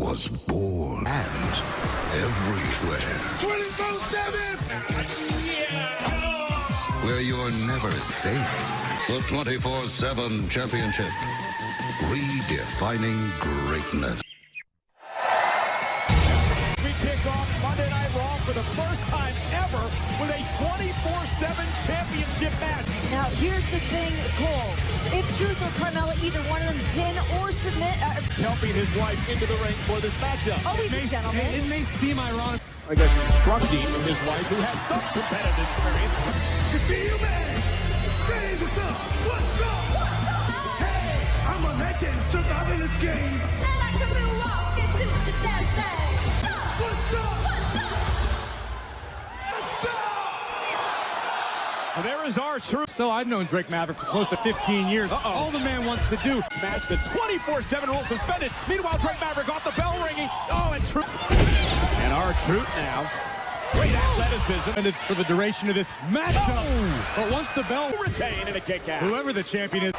was born and everywhere. 24/7! Where you're never safe. The 24/7 Championship. Redefining greatness. We kick off Monday Night Raw for the first time ever with a 24/7 championship match. Now, here's the thing, Cole. If Truth or Carmella, either one of them pin or submit... Helping his wife into the ring for this matchup. Ladies and gentlemen. It may seem ironic. I guess instructing his wife, who has some competitive experience. You feel me? Raise us up. What's up? Hey, I'm a legend surviving this game. And I can walk into the damn thing. What's up? What's up? What's up? And there is our Truth. So I've known Drake Maverick for close to 15 years. All the man wants to do. Match the 24/7 rule suspended. Meanwhile, Drake Maverick off the bell ringing. Oh, and Truth. And our Truth now. Great athleticism. And for the duration of this matchup. But once the bell Retain and a kick out. whoever the champion is.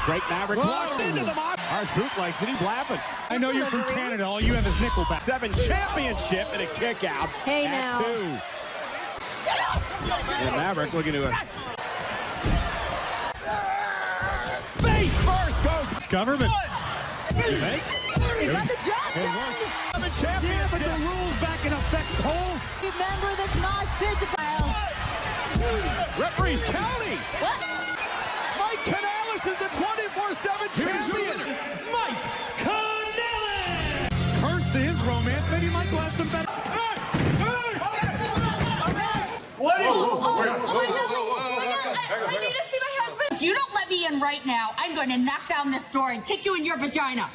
Drake Maverick launched into the mob. Our Truth likes it. He's laughing. I know you're from Canada. All you have is Nickelback. 7 championship and a kick out. Hey, at now. 2. And Maverick looking to it. Face first goes. Government. You think? You got the job done. Championship. But the rules back in effect, Cole. Remember this mosh pit style. Referees counting. What? Mike Canales is the 24/7 champion. Mike Canales. Cursed to his romance. Maybe Mike will have some better. I need to see my husband. If you don't let me in right now, I'm going to knock down this door and kick you in your vagina.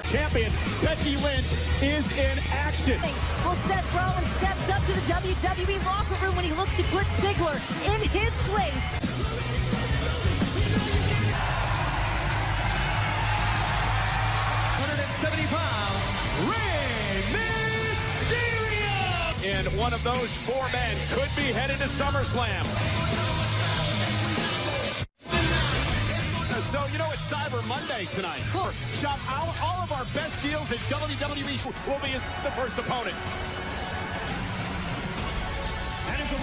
Champion Becky Lynch is in action. Well, Seth Rollins steps up to the WWE locker room when he looks to put Ziggler in his place. 170 pounds, Rey Mysterio. And one of those 4 men could be headed to SummerSlam. So, you know, it's Cyber Monday tonight. Cool. Shop all of our best deals at WWE will be the first opponent. And it's a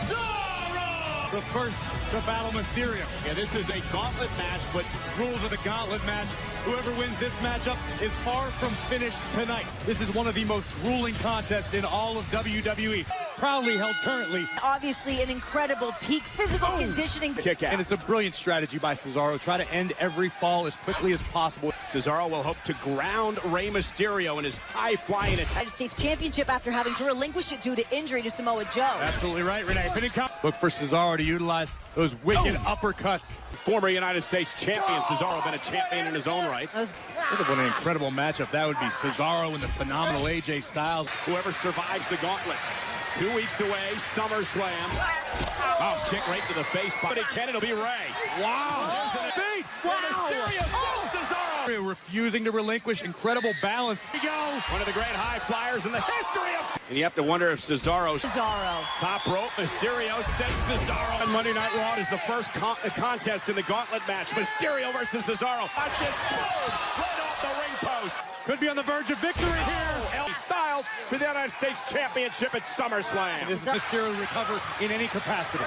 Cesaro! The first to battle Mysterio. Yeah, this is a gauntlet match, but Rules of the gauntlet match. Whoever wins this matchup is far from finished tonight. This is one of the most grueling contests in all of WWE. Proudly held currently. Obviously, an incredible peak physical conditioning. kick out. And it's a brilliant strategy by Cesaro. Try to end every fall as quickly as possible. Cesaro will hope to ground Rey Mysterio in his high-flying attack. United States Championship after having to relinquish it due to injury to Samoa Joe. Absolutely right, Renee. Look for Cesaro to utilize those wicked uppercuts. Former United States champion Cesaro, been a champion in his own right. Look at what an incredible matchup that would be. Cesaro and the phenomenal AJ Styles. Whoever survives the gauntlet. 2 weeks away, SummerSlam. Oh, kick right to the face. But it can, it'll be Rey. Wow. There's an feet. Wow. Mysterio sells Cesaro. Refusing to relinquish. Incredible balance. Here we go. One of the great high flyers in the history of... And you have to wonder if Cesaro... Top rope. Mysterio sends Cesaro. On Monday Night Raw is the first contest in the gauntlet match. Mysterio versus Cesaro. Watch this. Boom. Right off the ring post. Could be on the verge of victory here. Styles for the United States Championship at SummerSlam. This is Mysterio recover in any capacity.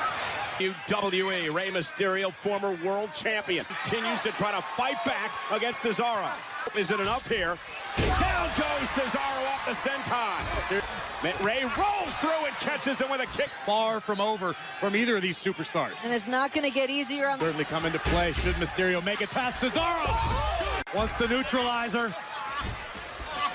WWE, Rey Mysterio, former world champion, continues to try to fight back against Cesaro. Is it enough here? Down goes Cesaro off the senton. Rey rolls through and catches him with a kick. Far from over from either of these superstars. And it's not going to get easier on... Certainly come into play should Mysterio make it past Cesaro. Wants the neutralizer.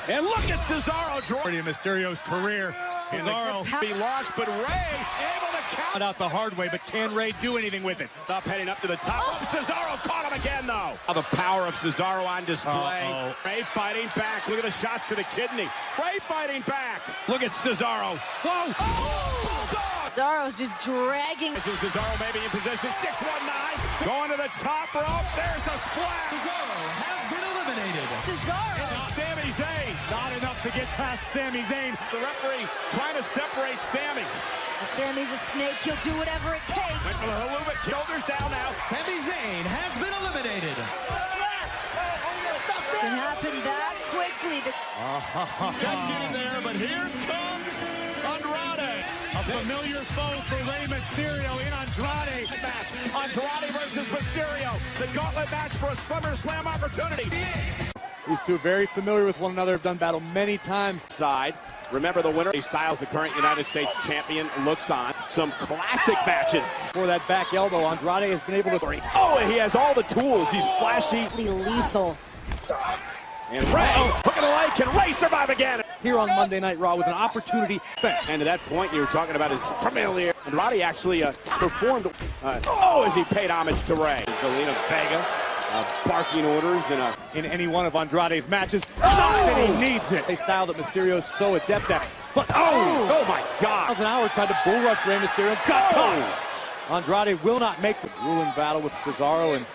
And look at Cesaro drawing Mysterio's career. Cesaro be launched, but Rey able to count out the hard way, but can Rey do anything with it? Up heading up to the top. Oh, Cesaro caught him again, though. Now the power of Cesaro on display. Rey fighting back. Look at the shots to the kidney. Rey fighting back. Look at Cesaro. Whoa! Oh, Bulldog! Cesaro's just dragging. This is Cesaro maybe in position. 619. Going to the top rope. There's the splash. Cesaro has been eliminated. Cesaro. Sami Zayn. Not enough to get past Sami Zayn. The referee trying to separate Sami. If Sami's a snake, he'll do whatever it takes. Went for the haluva. Shoulders down now. Sami Zayn has been eliminated. Andrade. Gets in there, but here comes Andrade. A familiar foe for Rey Mysterio in Andrade. Match. Andrade versus Mysterio. The gauntlet match for a SummerSlam opportunity. These two very familiar with one another, have done battle many times. Side. Remember the winner, Styles, the current United States champion, looks on. Some classic matches. For that back elbow, Andrade has been able to... Oh, and he has all the tools. He's flashy. Lethal. And Rey, hook of the leg. Can Rey survive again? Here on Monday Night Raw with an opportunity. And to that point, you were talking about his familiar. Andrade actually performed as he paid homage to Rey. Zelina Vega barking orders in any one of Andrade's matches. Not that he needs it. A style that Mysterio is so adept at. But oh my God! Miles an hour tried to bull rush Rey Mysterio. Got caught. Andrade will not make the grueling battle with Cesaro and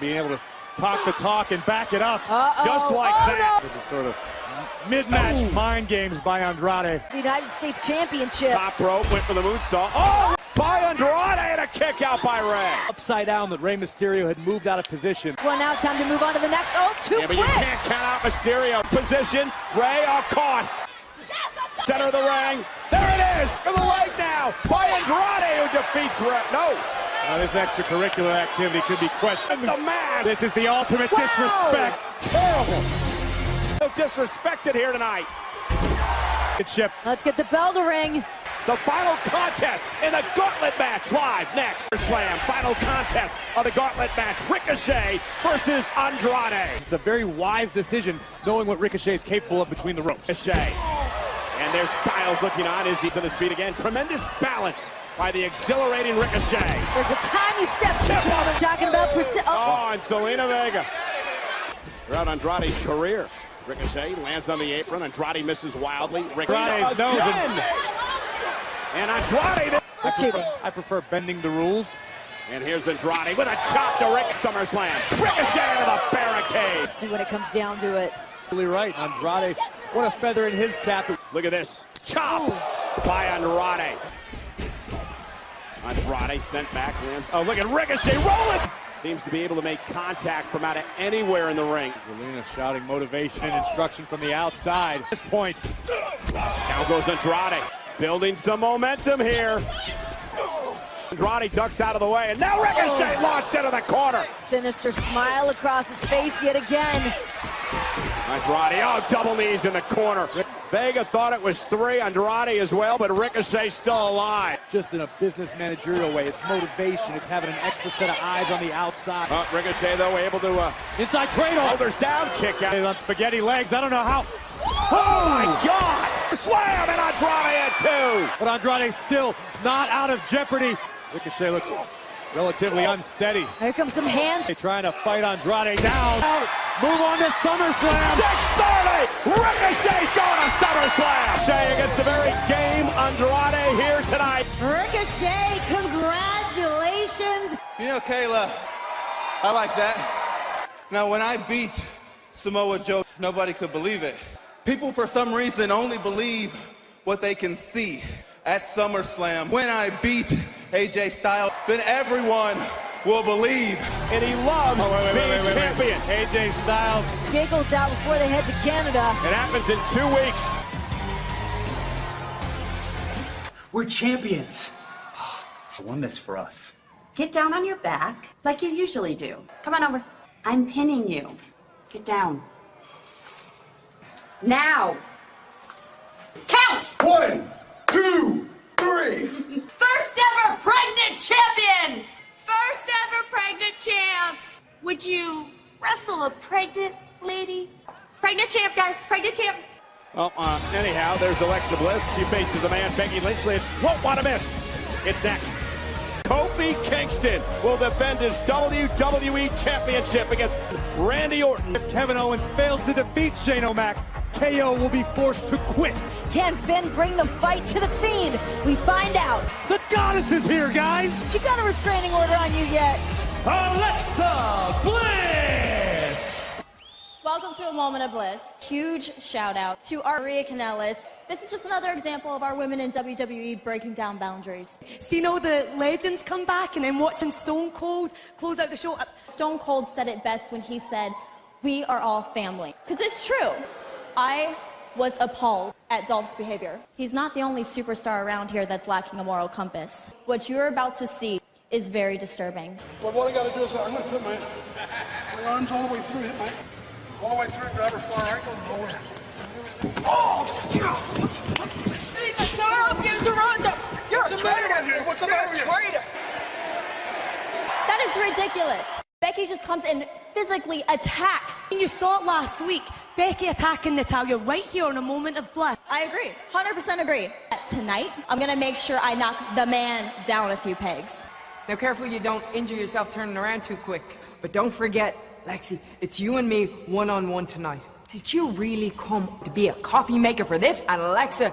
being able to talk the talk and back it up just like that. No. This is sort of mid-match mind games by Andrade. The United States Championship. Top rope, went for the moonsault. Oh! By Andrade and a kick out by Rey. Upside down that Rey Mysterio had moved out of position. Well, now time to move on to the next. Oh, too quick. But you can't count out Mysterio. Position. Rey caught. Center of the ring. There it is. For the leg now. By Andrade who defeats Rey. No. Now this extracurricular activity could be questioned. The mask. This is the ultimate disrespect. Terrible. No disrespected here tonight. Let's get the bell to ring. The final contest in the gauntlet match live next. Slam, final contest of the gauntlet match. Ricochet versus Andrade. It's a very wise decision knowing what Ricochet is capable of between the ropes. Ricochet. And there's Styles looking on as he's on his feet again. Tremendous balance by the exhilarating Ricochet. There's a tiny step between them. Talking about and Zelina Vega. Throughout Andrade's career. Ricochet lands on the apron. Andrade misses wildly. Andrade's nose. And Andrade. I prefer bending the rules. And here's Andrade with a chop to Rick at SummerSlam. Ricochet into the barricade. Let's see when it comes down to it. Really right. Andrade, what a feather in his cap. Look at this. Chop by Andrade. Andrade sent back. Oh, look at Ricochet rolling. Seems to be able to make contact from out of anywhere in the ring. Zelina shouting motivation and instruction from the outside. At this point. Down goes Andrade. Building some momentum here. Andrade ducks out of the way, and now Ricochet launched into the corner. Sinister smile across his face yet again. Andrade, double knees in the corner. Vega thought it was 3, Andrade as well, but Ricochet still alive. Just in a business managerial way, it's motivation, it's having an extra set of eyes on the outside. Ricochet, though, able to... inside cradle. Shoulders down, kick out. On spaghetti legs, I don't know how... Oh my God! Slam, and Andrade at 2! But Andrade's still not out of jeopardy. Ricochet looks relatively unsteady. Here comes some hands. They're trying to fight Andrade down. Move on to SummerSlam. Starlight! Ricochet's going to SummerSlam! Ricochet against the very game Andrade here tonight. Ricochet, congratulations. You know, Kayla, I like that. Now, when I beat Samoa Joe, nobody could believe it. People, for some reason, only believe what they can see. At SummerSlam, when I beat AJ Styles, then everyone will believe. And he loves being champion. AJ Styles giggles out before they head to Canada. It happens in 2 weeks. We're champions. I won this for us. Get down on your back like you usually do. Come on over. I'm pinning you. Get down. Now. Count! 1, 2, 3. First ever pregnant champion! First ever pregnant champ! Would you wrestle a pregnant lady? Pregnant champ, guys, pregnant champ. Well, anyhow, there's Alexa Bliss. She faces the man Becky Lynch. Won't want to miss. It's next. Kofi Kingston will defend his WWE Championship against Randy Orton. If Kevin Owens fails to defeat Shane O'Mac, KO will be forced to quit. Can Finn bring the fight to the Fiend? We find out. The goddess is here, guys. She got a restraining order on you yet. Alexa Bliss! Welcome to a moment of bliss. Huge shout out to our Maria Kanellis. This is just another example of our women in WWE breaking down boundaries. Seeing all the legends come back and then watching Stone Cold close out the show. Stone Cold said it best when he said, We are all family. Because it's true. I was appalled at Dolph's behavior. He's not the only superstar around here that's lacking a moral compass. What you're about to see is very disturbing. But what I gotta do is I'm gonna put my arms all the way through it, all the way through, grab her far ankle and lower. Oh, You're what's the matter with you? What's the matter with you? That is ridiculous. Becky just comes and physically attacks. You saw it last week. Becky attacking Natalya right here on a moment of bliss. I agree, 100% agree. Tonight, I'm gonna make sure I knock the man down a few pegs. Now careful you don't injure yourself turning around too quick. But don't forget, Lexi, it's you and me one-on-one tonight. Did you really come to be a coffee maker for this? And Alexa,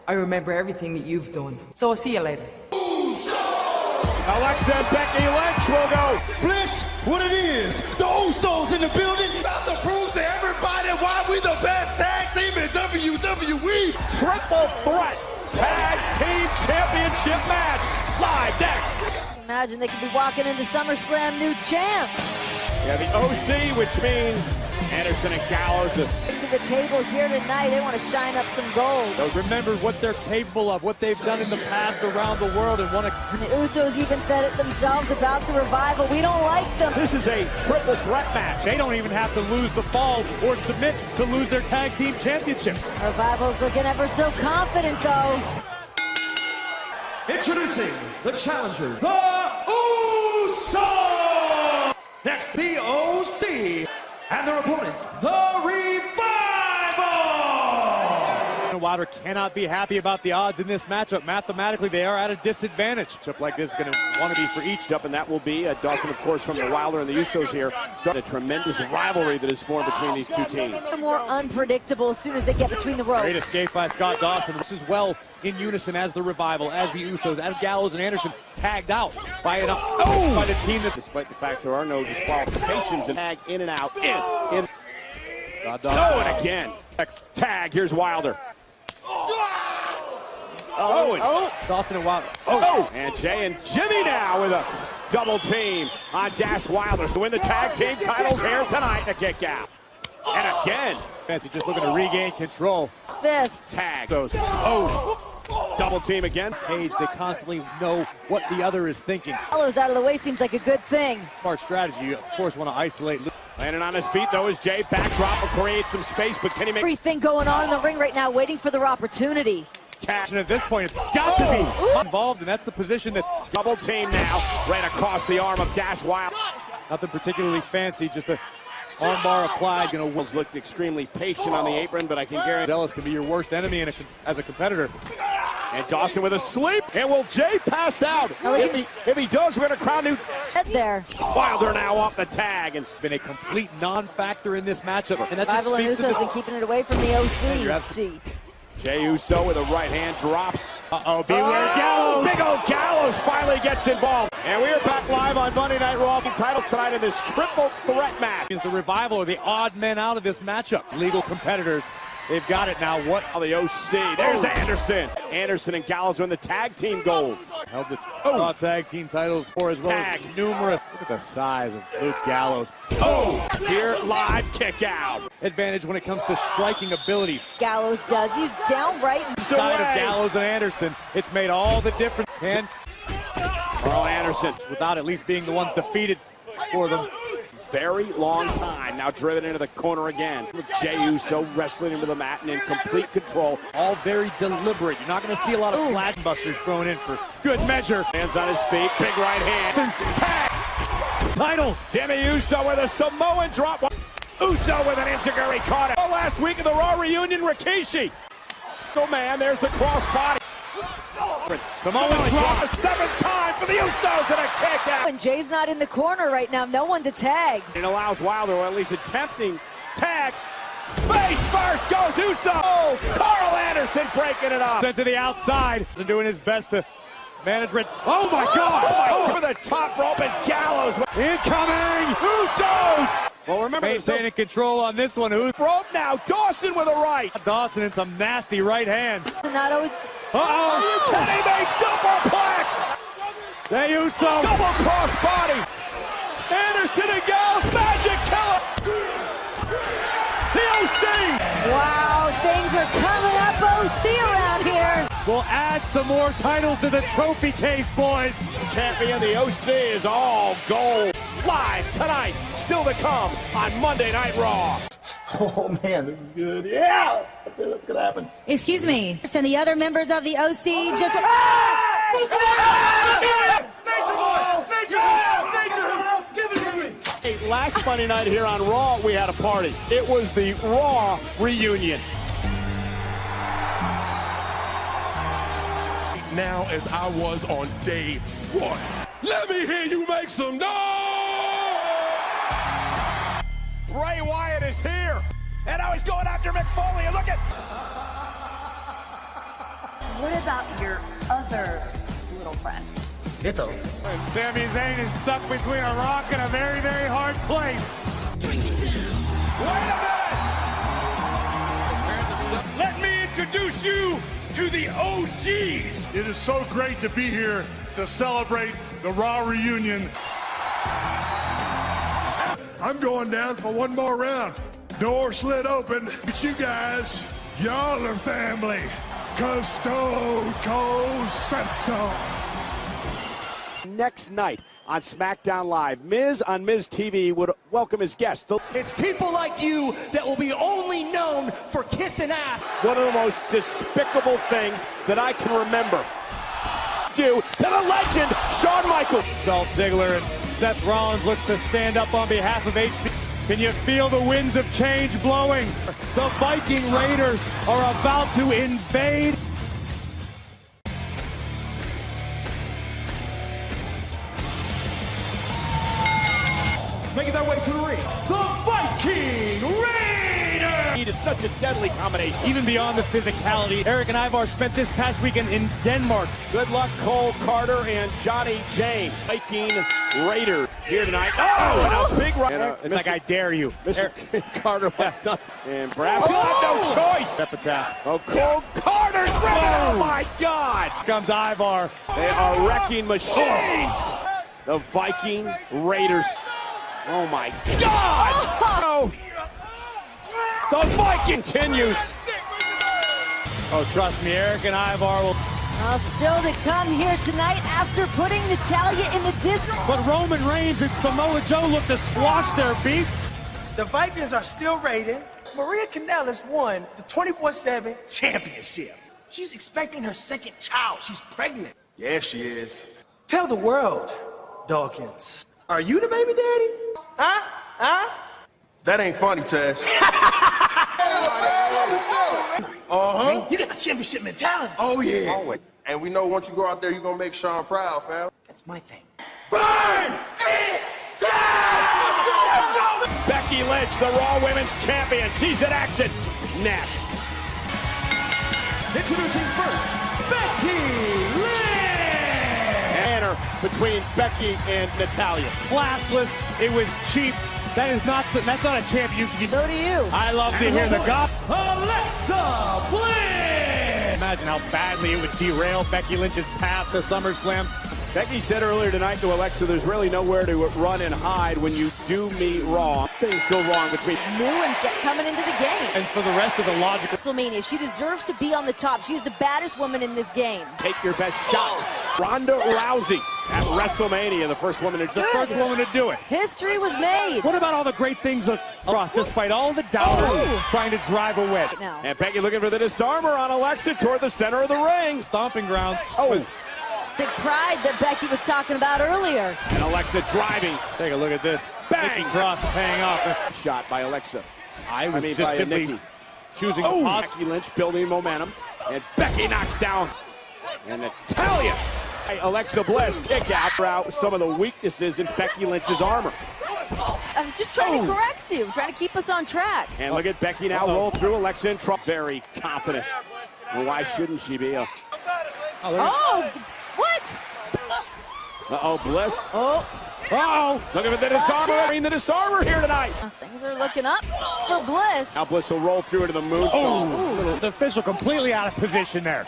I remember everything that you've done. So I'll see you later. Alexa and Becky Lynch will go. Bliss, what it is, the Usos in the building. About to prove to everybody why we the best tag team in WWE. Triple threat tag team championship match. Live next. Imagine they could be walking into SummerSlam new champs. Yeah, the OC, which means Anderson and Gallows. To the table here tonight, they want to shine up some gold. Remember what they're capable of, what they've done in the past around the world, and want to. And the Usos even said it themselves about the Revival. We don't like them. This is a triple threat match. They don't even have to lose the fall or submit to lose their tag team championship. Revival's looking ever so confident, though. Introducing the challenger, the Usos! Next, the OC, and their opponents, the Revival! Wilder cannot be happy about the odds in this matchup. Mathematically, they are at a disadvantage. A matchup like this is going to want to be for each. Up, and that will be Dawson, of course, from the Wilder and the Usos here. A tremendous rivalry that is formed between these two teams. They're more unpredictable as soon as they get between the ropes. Great escape by Scott Dawson. This is well in unison as the Revival, as the Usos, as Gallows and Anderson tagged out by by the team. Despite the fact there are no disqualifications, and tag in and out. In. Scott Dawson. And again. Next tag. Here's Wilder. Dawson and Wilder. And Jay and Jimmy now with a double team on Dash Wilder. So win the tag team titles here tonight. A kick out. And again. Fancy just looking to regain control. Fists. Tag. Double team again. Page, they constantly know what the other is thinking. Gallows out of the way seems like a good thing. Smart strategy. You, of course, want to isolate. Landing on his feet, though, is Jay. Backdrop will create some space, but can he make... Everything going on in the ring right now, waiting for their opportunity. Cash. And at this point, it's got to be involved, and that's the position that... Double team now, right across the arm of Dash Wilder. Nothing particularly fancy, just a armbar applied. Looked extremely patient on the apron, but I can guarantee... Zealous can be your worst enemy as a competitor. And Dawson with a sleep. And will Jay pass out? If he does, we're going to crown new... Head there. Wilder now off the tag. And been a complete non-factor in this matchup. And that just Rival speaks to Uso's been keeping it away from the OC. Jay Uso with a right hand drops. Beware Gallows. Big old Gallows finally gets involved. And we are back live on Monday Night Raw for titles tonight in this triple threat match. The Revival are the odd men out of this matchup. Legal competitors. They've got it now. What? The OC. There's Anderson. Anderson and Gallows are in the tag team gold. Held the Raw tag team titles for as well as numerous. Look at the size of Luke Gallows. Here live kick out. Advantage when it comes to striking abilities. Gallows does. He's downright Side of Gallows and Anderson. It's made all the difference. And Carl Anderson, without at least being the ones defeated for them. Very long time now, driven into the corner again. With Jey Uso wrestling into the mat and in complete control. All very deliberate. You're not going to see a lot of flash busters thrown in for good measure. Hands on his feet, big right hand. Tag! Titles. Jimmy Uso with a Samoan drop. Uso with an enziguri caught it. Last week in the Raw reunion, Rikishi. Oh man, there's the cross body. Samoan drop a seventh time for the Usos and a kick out. And Jay's not in the corner right now. No one to tag. It allows Wilder, or at least attempting, tag. Face first goes Uso. Carl Anderson breaking it up. Sent to the outside and doing his best to manage it. Oh my God! Over the top rope and Gallows. Incoming! Usos! Well, remember, maintaining control on this one. Who's rope now? Dawson with a right. Dawson in some nasty right hands. Not always. Kenny May superplex. Jey Uso. Double cross body. Anderson and Gallows magic killer. coming up OC around here. We'll add some more titles to the trophy case, boys. Champion, the OC is all gold. Live tonight, still to come on Monday Night Raw. Oh man, this is good. Yeah, I think that's gonna happen. Excuse me. And the other members of the OC just... Last Monday night here on Raw, we had a party. It was the Raw reunion. Now as I was on day one. Let me hear you make some noise! Bray Wyatt is here, and now he's going after Mick Foley, and look at... What about your other little friend? Ditto. And Sami Zayn is stuck between a rock and a very, very hard place. Wait a minute! Let me introduce you to the OGs. It is so great to be here to celebrate the Raw reunion. I'm going down for one more round. Door slid open. It's you guys. Y'all are family. 'Cause Stone Cold said so. Next night on SmackDown Live, Miz on Miz TV would welcome his guest. It's people like you that will be only known for kissing ass. One of the most despicable things that I can remember. Due to the legend, Shawn Michaels. Dolph Ziggler and Seth Rollins looks to stand up on behalf of HP. Can you feel the winds of change blowing? The Viking Raiders are about to invade. Making their way to the ring, the Viking Raiders! It's such a deadly combination. Even beyond the physicality, Eric and Ivar spent this past weekend in Denmark. Good luck, Cole Carter and Johnny James. Viking Raider here tonight. Oh, and a big run. It's like I dare you. Mr. Carter wants nothing. And perhaps he'll have no choice. Epitaph. Oh, Cole Carter driven. Oh, my God. Here comes Ivar. They are wrecking machines. The Viking Raiders. Oh, my God. Oh. The Viking continues. Oh, trust me, Eric and Ivar will... Still to come here tonight after putting Natalya in the disc. But Roman Reigns and Samoa Joe look to squash their beef. The Vikings are still raiding. Maria Kanellis won the 24/7 championship. She's expecting her second child. She's pregnant. Yeah, she is. Tell the world, Dawkins. Are you the baby daddy? Huh? That ain't funny, Tess. You got the championship mentality. Oh, yeah. Always. And we know once you go out there, you're going to make Sean proud, fam. That's my thing. Burn it down! Becky Lynch, the Raw Women's Champion. She's in action. Next. Introducing first, Becky Lynch! Banner between Becky and Natalya. Classless. It was cheap. That's not a champion. So do you. I love to hear the gop. Alexa Bliss! Imagine how badly it would derail Becky Lynch's path to SummerSlam. Becky said earlier tonight to Alexa, there's really nowhere to run and hide when you do me wrong. Things go wrong between New and coming into the game. And for the rest of the logical... WrestleMania, she deserves to be on the top. She's the baddest woman in this game. take your best shot. Ronda Rousey at WrestleMania, the first woman to do it. History was made. What about all the great things across, despite all the doubters trying to drive a wedge? And Becky looking for the disarmer on Alexa toward the center of the ring. Stomping grounds. Oh. The pride that Becky was talking about earlier. And Alexa driving. Take a look at this. Bang! Cross paying off. Shot by Alexa. I was just simply choosing Becky Lynch building momentum. And Becky knocks down. And Natalya. Alexa Bliss kick out some of the weaknesses in Becky Lynch's armor. I was just trying to correct you, trying to keep us on track. And look at Becky now roll through Alexa in trouble. Very confident. Well, why shouldn't she be? What? Uh-oh, Bliss. Uh-oh. Looking for the disarmer. The disarmer here tonight. Things are looking up for Bliss. Now Bliss will roll through into the moonsault. The official completely out of position there.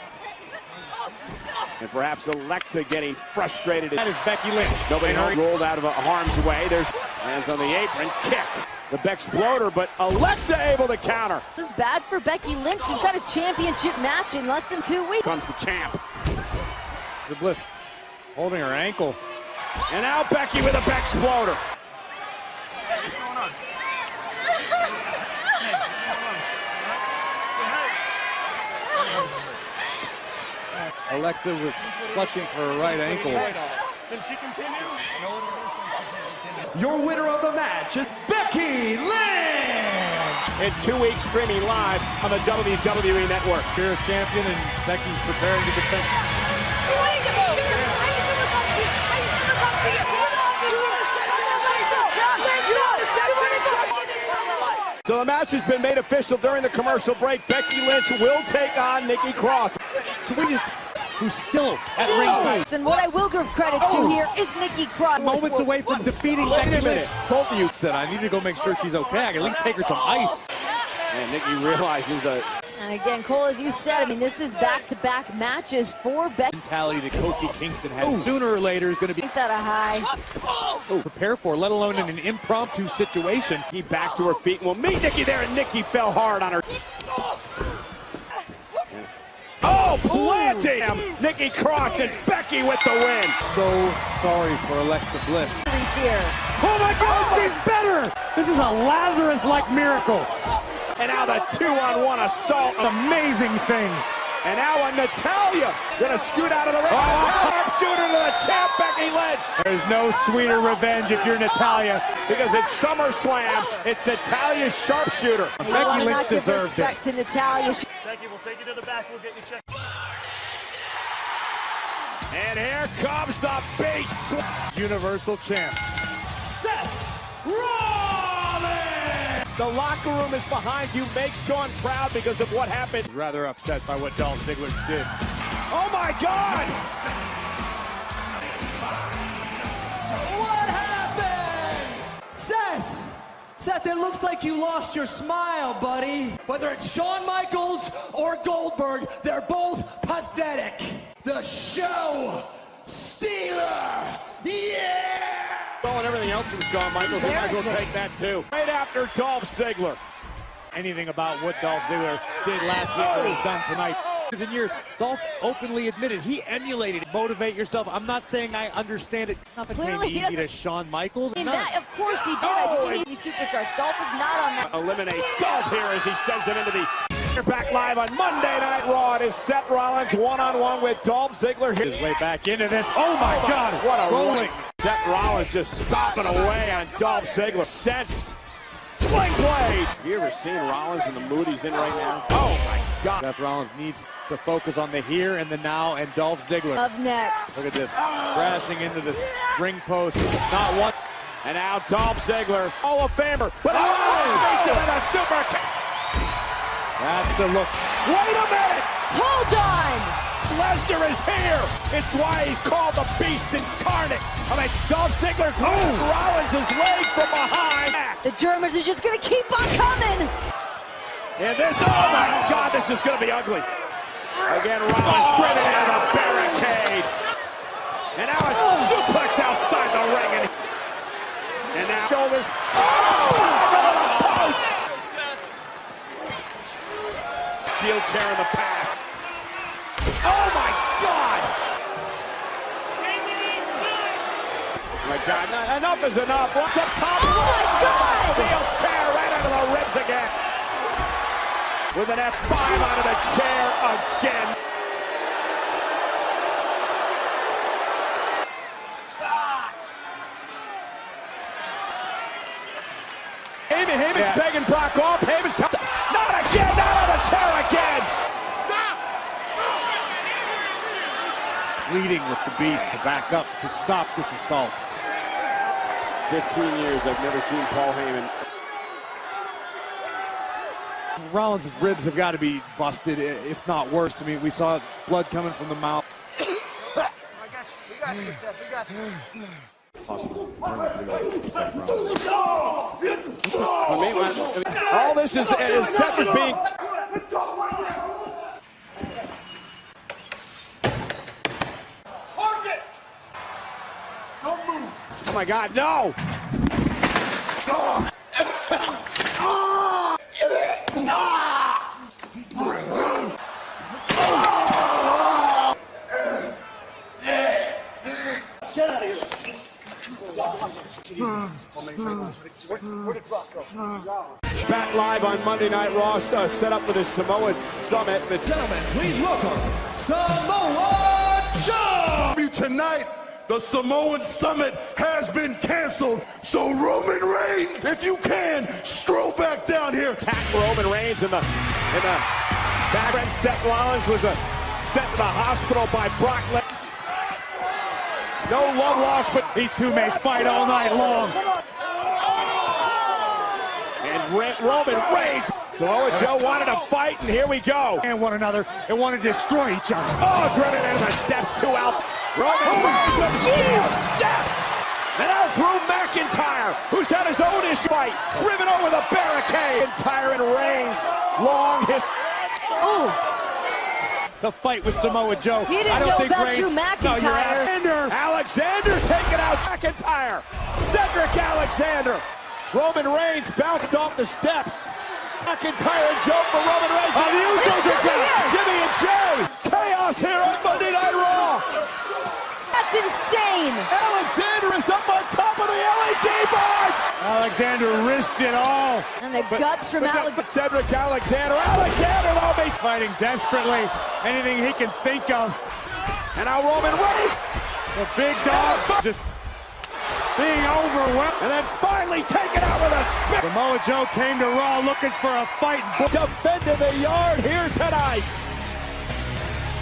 And perhaps Alexa getting frustrated. That is Becky Lynch. Nobody rolled out of harm's way. There's hands on the apron. Kick. The Bexploder, but Alexa able to counter. This is bad for Becky Lynch. She's got a championship match in less than 2 weeks. Comes the champ. The Bliss holding her ankle. And now Becky with a Bexploder. What's going on? Alexa was clutching for her right ankle. Can she continue? Your winner of the match is Becky Lynch! In 2 weeks, streaming live on the WWE Network. Here, champion, and Becky's preparing to defend. So the match has been made official during the commercial break. Becky Lynch will take on Nikki Cross. Who's still at ringside. And what I will give credit to here is Nikki Cross. Moments away from defeating Becky Lynch. Both of you said, I need to go make sure she's okay. I can at least take her some ice. And Nikki realizes And again, Cole, as you said, I mean, this is back-to-back matches for Becky. Mentality that Kofi Kingston has sooner or later is going to be Think that a high. prepare for, let alone in an impromptu situation. he back to her feet and will meet Nikki there, and Nikki fell hard on her. Oh, planting him! Nikki Cross and Becky with the win. So sorry for Alexa Bliss. Here. Oh my God, she's better! This is a Lazarus-like miracle. And now the 2-on-1 assault. Amazing things. And now a Natalya gonna scoot out of the ring. Sharpshooter to the champ, Becky Lynch. There's no sweeter revenge if you're Natalya. Because it's SummerSlam. It's Natalya's sharpshooter. Becky Lynch deserved it. To Natalya. Becky, we'll take you to the back. We'll get you checked. And here comes the beast. Universal champ. Seth Rollins! The locker room is behind you. Make Sean proud because of what happened. Rather upset by what Dolph Ziggler did. Oh my God! What happened? Seth, it looks like you lost your smile, buddy. Whether it's Shawn Michaels or Goldberg, they're both pathetic. The show stealer, yeah! Oh, and everything else from Shawn Michaels, they might as well take that too. Right after Dolph Ziggler. Anything about what Dolph Ziggler did last week or has done tonight. Years and years, Dolph openly admitted he emulated it. Motivate yourself. I'm not saying I understand it. Nothing came easy to Shawn Michaels. In that, of course he did. I just think he's superstars. Dolph is not on that. Eliminate Dolph here as he sends them into the... You're back live on Monday Night Raw. It is Seth Rollins one-on-one with Dolph Ziggler. His way back into this. Oh my God, what a rolling. Seth Rollins just stomping away on Dolph Ziggler. Sensed. Sling blade. You ever seen Rollins in the mood he's in right now? Oh my God. Seth Rollins needs to focus on the here and the now and Dolph Ziggler. Up next. Look at this. Crashing into this ring post. Not one. And now Dolph Ziggler, Hall of Famer. But makes it with a super kick. That's the look. Wait a minute. Hold on. Lesnar is here. It's why he's called the Beast Incarnate. I mean, Dolph Ziggler grabbed Rollins' leg from behind. The Germans are just going to keep on coming. And this, oh my God, this is going to be ugly. Again, Rollins driven into the barricade. And now a suplex outside the ring. And now shoulders. Oh, into the post. Steel chair in the past. Oh my God! Oh my God, enough is enough. What's up top? Oh my God! Steel chair right under the ribs again. With an F5 onto the chair again. Heyman's begging Brock off. Heyman's not again, not on the chair again. Leading with the Beast to back up to stop this assault. 15 years, I've never seen Paul Heyman. Rollins' ribs have got to be busted, if not worse. I mean, we saw blood coming from the mouth. All this is Seth is being... Oh my God, no! Back live on Monday Night Raw, set up for this Samoa Summit. Gentlemen, please welcome Samoa Joe! Tonight, the Samoan Summit has been canceled. So Roman Reigns, if you can, stroll back down here. Attack Roman Reigns in the back end. Seth Rollins was sent to the hospital by Brock Lesnar. No love lost, but these two may fight all night long. And Roman Reigns. Samoa Joe wanted to fight, and here we go. And one another, and want to destroy each other. Oh, it's running into the steps, 2 out. Roman Reigns up steps. And now Drew McIntyre, who's had his own issue fight, driven over the barricade. McIntyre and Reigns, long hit. The fight with Samoa Joe. He didn't know about Drew McIntyre. Alexander taking out McIntyre. Cedric Alexander. Roman Reigns bounced off the steps. McIntyre and Joe for Roman Reigns. Oh, the Usos are down. Jimmy and Jay. Chaos here on Monday Night Raw. That's insane. Alexander is up on top of the LED boards. Alexander risked it all. And the guts from Cedric Alexander. Alexander though makes fighting desperately. Anything he can think of. And now Roman Reigns. The big dog just being overwhelmed. And then finally taken out with a spin. Samoa Joe came to Raw looking for a fight. Defending the yard here tonight.